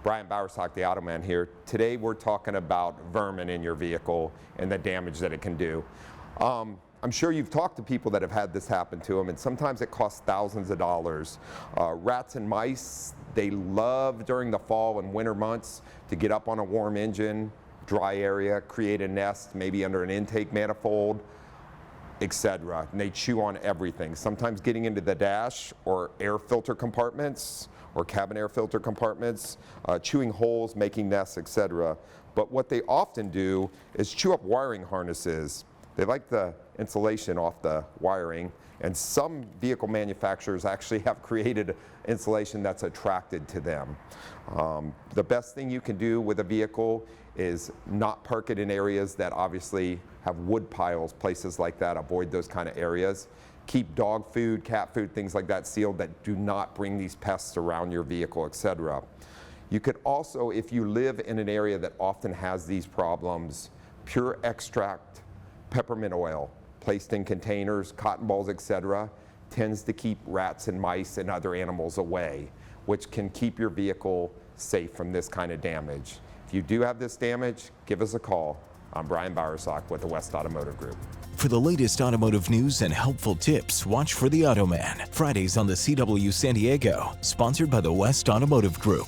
Brian Bowersock, the Automan here. Today we're talking about vermin in your vehicle and the damage that it can do. I'm sure you've talked to people that have had this happen to them, and sometimes it costs thousands of dollars. Rats and mice, they love during the fall and winter months to get up on a warm engine, dry area, create a nest, maybe under an intake manifold, etc. And they chew on everything, sometimes getting into the dash or air filter compartments or cabin air filter compartments, chewing holes, making nests, etc. But what they often do is chew up wiring harnesses. They like the insulation off the wiring, and some vehicle manufacturers actually have created insulation that's attracted to them. The best thing you can do with a vehicle is not park it in areas that obviously have wood piles, places like that. Avoid those kind of areas. Keep dog food, cat food, things like that sealed that do not bring these pests around your vehicle, etc. You could also, if you live in an area that often has these problems, pure extract peppermint oil placed in containers, cotton balls, etc., tends to keep rats and mice and other animals away, which can keep your vehicle safe from this kind of damage. If you do have this damage, give us a call. I'm Brian Bowersock with the West Automotive Group. For the latest automotive news and helpful tips, watch for The Automan, Fridays on the CW San Diego, sponsored by the West Automotive Group.